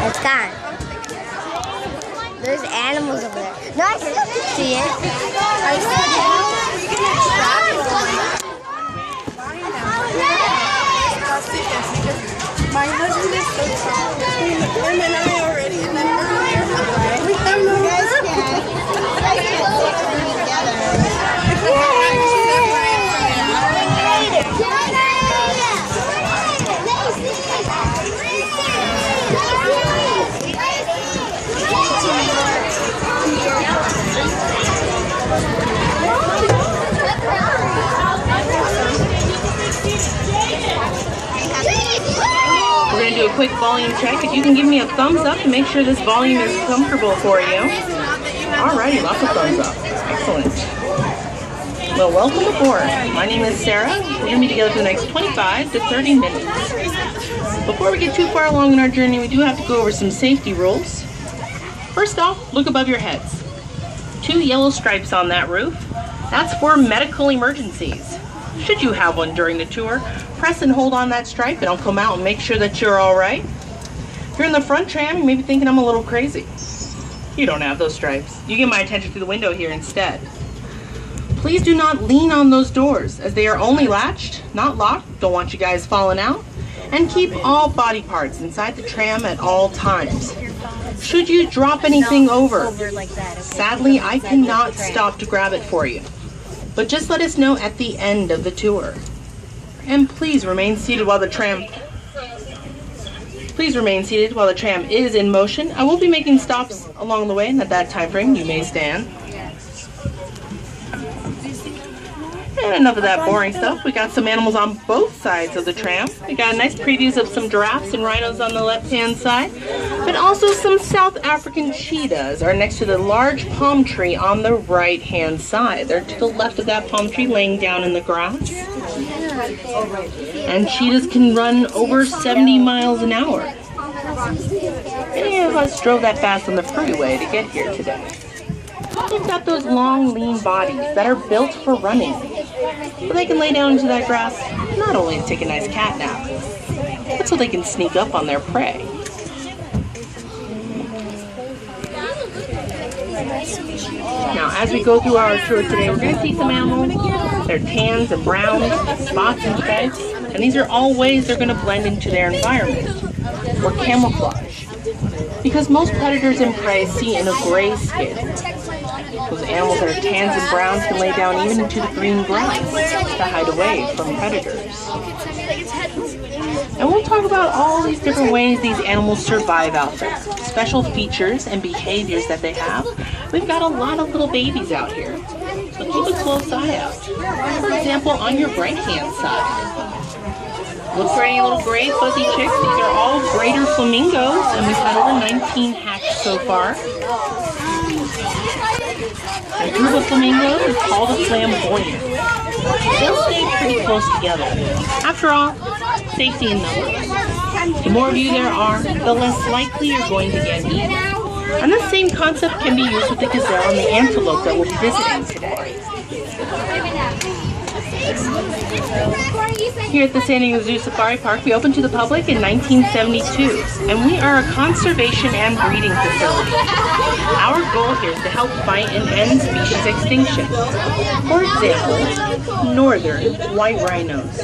It's gone. There's animals over there. No, I still can see it. I see it. My husband is so tall. Between him and I already, and then earlier, we have no guys can. We're going to do a quick volume check. If you can give me a thumbs up to make sure this volume is comfortable for you. Alrighty, lots of thumbs up. Excellent. Well, welcome aboard. My name is Sarah. We're going to be together for the next 25 to 30 minutes. Before we get too far along in our journey, we do have to go over some safety rules. First off, look above your heads. 2 yellow stripes on that roof. That's for medical emergencies. Should you have one during the tour, press and hold on that stripe and I'll come out and make sure that you're all right. If you're in the front tram, you may be thinking I'm a little crazy. You don't have those stripes. You get my attention through the window here instead. Please do not lean on those doors as they are only latched, not locked. Don't want you guys falling out. And keep all body parts inside the tram at all times. Should you drop anything over, sadly, I cannot stop to grab it for you. But just let us know at the end of the tour. And please remain seated while the tram is in motion. I will be making stops along the way, and at that time frame you may stand. And enough of that boring stuff. We got some animals on both sides of the tram. We got nice previews of some giraffes and rhinos on the left-hand side, but also some South African cheetahs are next to the large palm tree on the right-hand side. They're to the left of that palm tree, laying down in the grass. And cheetahs can run over 70 miles an hour. Many of us drove that fast on the freeway to get here today. They've got those long, lean bodies that are built for running. So they can lay down into that grass, not only to take a nice cat nap, but so they can sneak up on their prey. Now, as we go through our tour today, we're going to see some animals. They're tans and browns, spots and stripes, and these are all ways they're going to blend into their environment, or camouflage. Because most predators and prey see in a gray skin. Those animals that are tans and browns can lay down even into the green grass to hide away from predators. And we'll talk about all these different ways these animals survive out there. Special features and behaviors that they have. We've got a lot of little babies out here, so keep a close eye out. For example, on your right-hand side, look for any little gray fuzzy chicks. These are all greater flamingos, and we've had over 19 hatched so far. A group of flamingos is called a flamboyant. They'll stay pretty close together. After all, safety in numbers. The more of you there are, the less likely you're going to get eaten. And the same concept can be used with the gazelle and the antelope that we'll be visiting today. Here at the San Diego Zoo Safari Park, we opened to the public in 1972, and we are a conservation and breeding facility. Our goal here is to help fight and end species extinction. For example, northern white rhinos.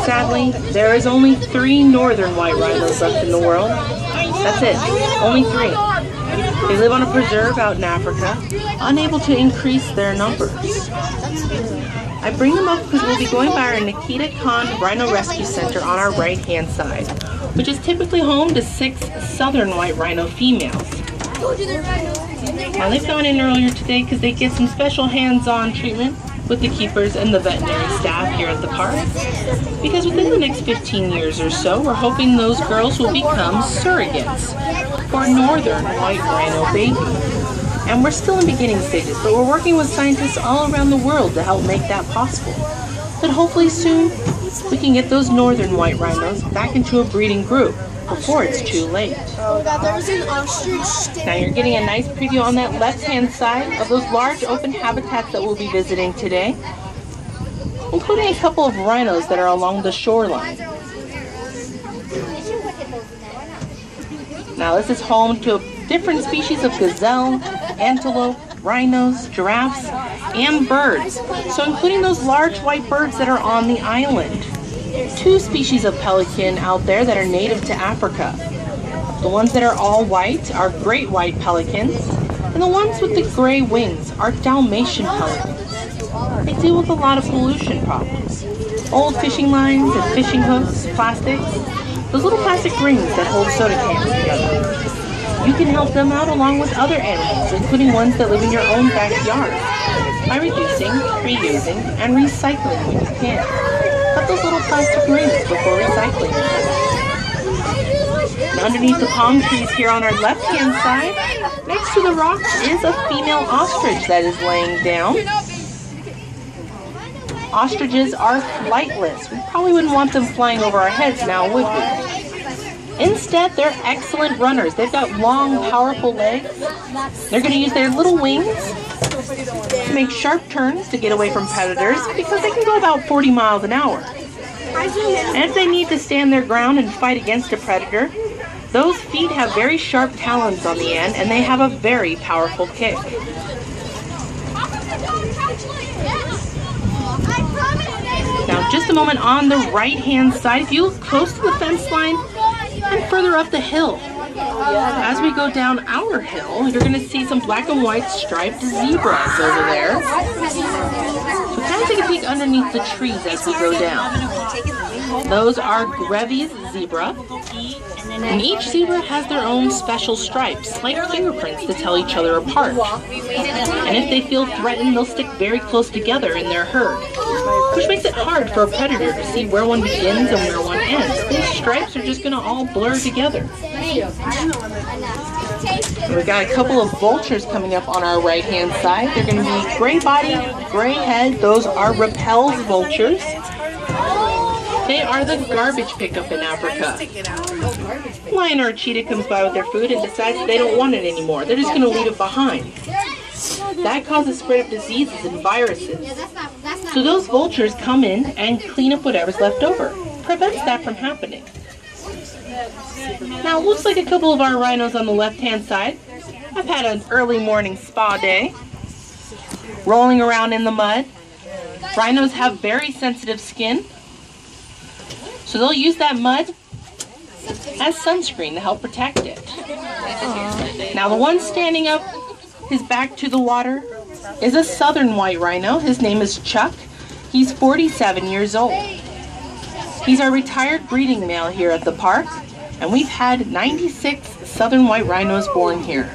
Sadly, there is only 3 northern white rhinos left in the world. That's it, only 3. They live on a preserve out in Africa, unable to increase their numbers. I bring them up because we'll be going by our Nikita Khan Rhino Rescue Center on our right-hand side, which is typically home to 6 southern white rhino females. Now, they've gone in earlier today because they get some special hands-on treatment with the keepers and the veterinary staff here at the park. Because within the next 15 years or so, we're hoping those girls will become surrogates for northern white rhino babies. And we're still in beginning stages, but we're working with scientists all around the world to help make that possible. But hopefully soon, we can get those northern white rhinos back into a breeding group before it's too late. Oh God, there was an ostrich. Now you're getting a nice preview on that left-hand side of those large open habitats that we'll be visiting today, including a couple of rhinos that are along the shoreline. Now this is home to different species of gazelle, antelope, rhinos, giraffes, and birds. So including those large white birds that are on the island. 2 species of pelican out there that are native to Africa. The ones that are all white are great white pelicans, and the ones with the gray wings are Dalmatian pelicans. They deal with a lot of pollution problems. Old fishing lines and fishing hooks, plastics, those little plastic rings that hold soda cans together. You can help them out along with other animals, including ones that live in your own backyard, by reducing, reusing, and recycling when you can. Cut those little plastic rings before recycling. And underneath the palm trees here on our left-hand side, next to the rocks, is a female ostrich that is laying down. Ostriches are flightless. We probably wouldn't want them flying over our heads now, would we? Instead, they're excellent runners. They've got long, powerful legs. They're going to use their little wings to make sharp turns to get away from predators because they can go about 40 miles an hour. And if they need to stand their ground and fight against a predator, those feet have very sharp talons on the end and they have a very powerful kick. Now just a moment on the right-hand side, if you look close to the fence line and further up the hill, as we go down our hill, you're going to see some black and white striped zebras over there. So kind of take a peek underneath the trees as we go down. Those are Grevy's zebra, and each zebra has their own special stripes, like fingerprints to tell each other apart. And if they feel threatened, they'll stick very close together in their herd, which makes it hard for a predator to see where one begins and where one ends. These stripes are just going to all blur together. We've got a couple of vultures coming up on our right-hand side. They're going to be gray body, gray head. Those are Rappel's vultures. They are the garbage pickup in Africa. Lion or a cheetah comes by with their food and decides they don't want it anymore. They're just going to leave it behind. That causes spread of diseases and viruses. So those vultures come in and clean up whatever's left over. Prevents that from happening. Now it looks like a couple of our rhinos on the left-hand side. I've had an early morning spa day, rolling around in the mud. Rhinos have very sensitive skin, so they'll use that mud as sunscreen to help protect it. Now the one standing up, his back to the water, is a southern white rhino. His name is Chuck. He's 47 years old. He's our retired breeding male here at the park, and we've had 96 southern white rhinos born here.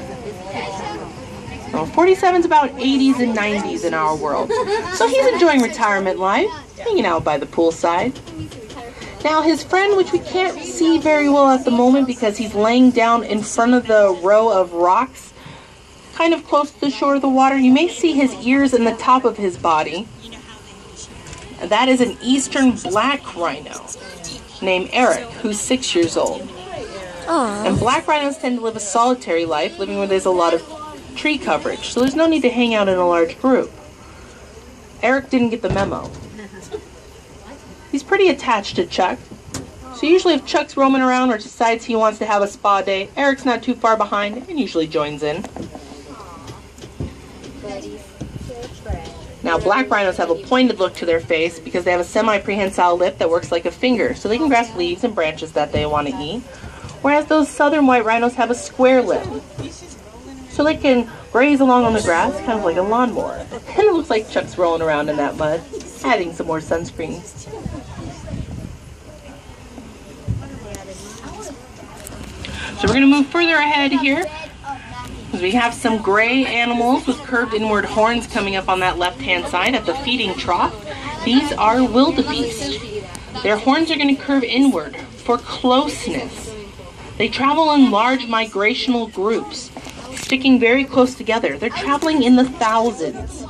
Well, 47's about 80s and 90s in our world. So he's enjoying retirement life, hanging out by the poolside. Now his friend, which we can't see very well at the moment because he's laying down in front of the row of rocks, kind of close to the shore of the water, you may see his ears and the top of his body. That is an eastern black rhino named Eric, who's 6 years old. Aww. And black rhinos tend to live a solitary life, living where there's a lot of tree coverage, so there's no need to hang out in a large group. Eric didn't get the memo. He's pretty attached to Chuck, so usually if Chuck's roaming around or decides he wants to have a spa day, Eric's not too far behind and usually joins in. Now black rhinos have a pointed look to their face because they have a semi-prehensile lip that works like a finger, so they can grasp leaves and branches that they want to eat. Whereas those southern white rhinos have a square lip, so they can graze along on the grass, kind of like a lawnmower. And it looks like Chuck's rolling around in that mud, adding some more sunscreen. So we're going to move further ahead here, because we have some gray animals with curved inward horns coming up on that left-hand side at the feeding trough. These are wildebeest. Their horns are going to curve inward for closeness. They travel in large migrational groups, sticking very close together. They're traveling in the thousands.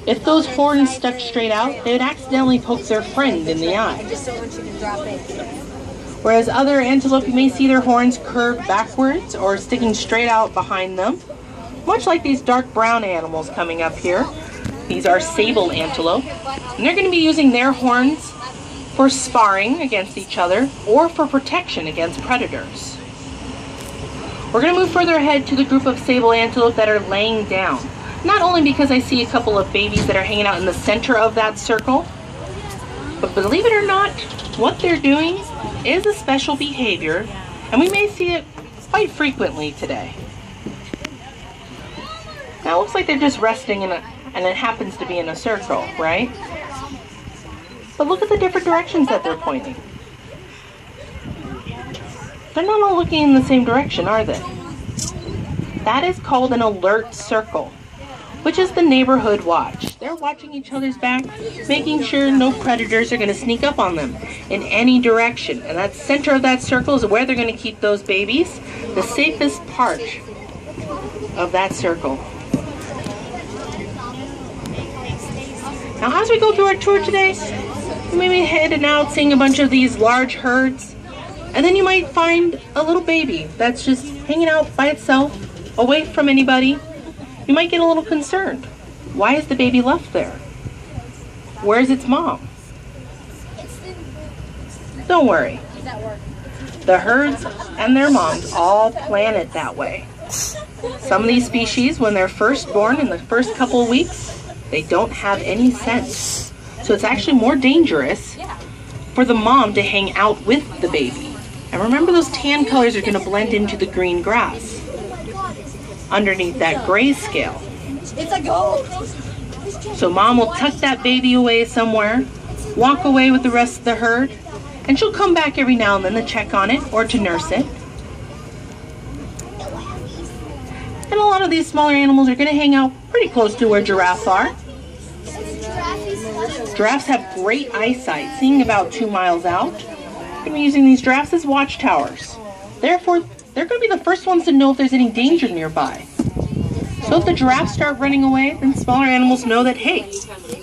If those horns stuck straight out, they would accidentally poke their friend in the eye. Whereas other antelope, you may see their horns curved backwards or sticking straight out behind them, much like these dark brown animals coming up here. These are sable antelope, and they're going to be using their horns for sparring against each other or for protection against predators. We're going to move further ahead to the group of sable antelope that are laying down. Not only because I see a couple of babies that are hanging out in the center of that circle, but believe it or not, what they're doing is a special behavior, and we may see it quite frequently today. Now it looks like they're just resting and it happens to be in a circle, right? But look at the different directions that they're pointing. They're not all looking in the same direction, are they? That is called an alert circle, which is the neighborhood watch. They're watching each other's back, making sure no predators are going to sneak up on them in any direction. And that center of that circle is where they're going to keep those babies, the safest part of that circle. Now, as we go through our tour today, you may be heading out seeing a bunch of these large herds, and then you might find a little baby that's just hanging out by itself, away from anybody. You might get a little concerned. Why is the baby left there? Where's its mom? Don't worry. The herds and their moms all plan it that way. Some of these species, when they're first born in the first couple of weeks, they don't have any scent. So it's actually more dangerous for the mom to hang out with the baby. And remember, those tan colors are going to blend into the green grass underneath that gray scale. It's a gold. So mom will tuck that baby away somewhere, walk away with the rest of the herd, and she'll come back every now and then to check on it or to nurse it. And a lot of these smaller animals are going to hang out pretty close to where giraffes are. Giraffes have great eyesight, seeing about 2 miles out. They're going to be using these giraffes as watchtowers. Therefore, they're going to be the first ones to know if there's any danger nearby. So if the giraffes start running away, then smaller animals know that, hey,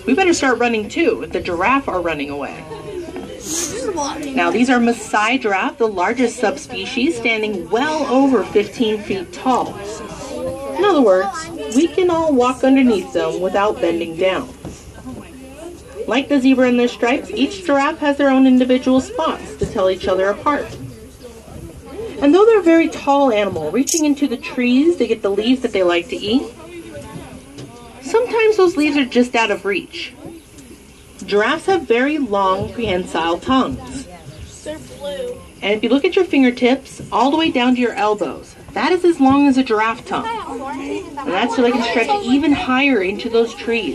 we better start running too if the giraffe are running away. Now, these are Maasai giraffe, the largest subspecies, standing well over 15 feet tall. In other words, we can all walk underneath them without bending down. Like the zebra and their stripes, each giraffe has their own individual spots to tell each other apart. And though they're a very tall animal, reaching into the trees to get the leaves that they like to eat, sometimes those leaves are just out of reach. Giraffes have very long prehensile tongues. They're blue. And if you look at your fingertips, all the way down to your elbows, that is as long as a giraffe tongue. And that's so they can stretch even higher into those trees.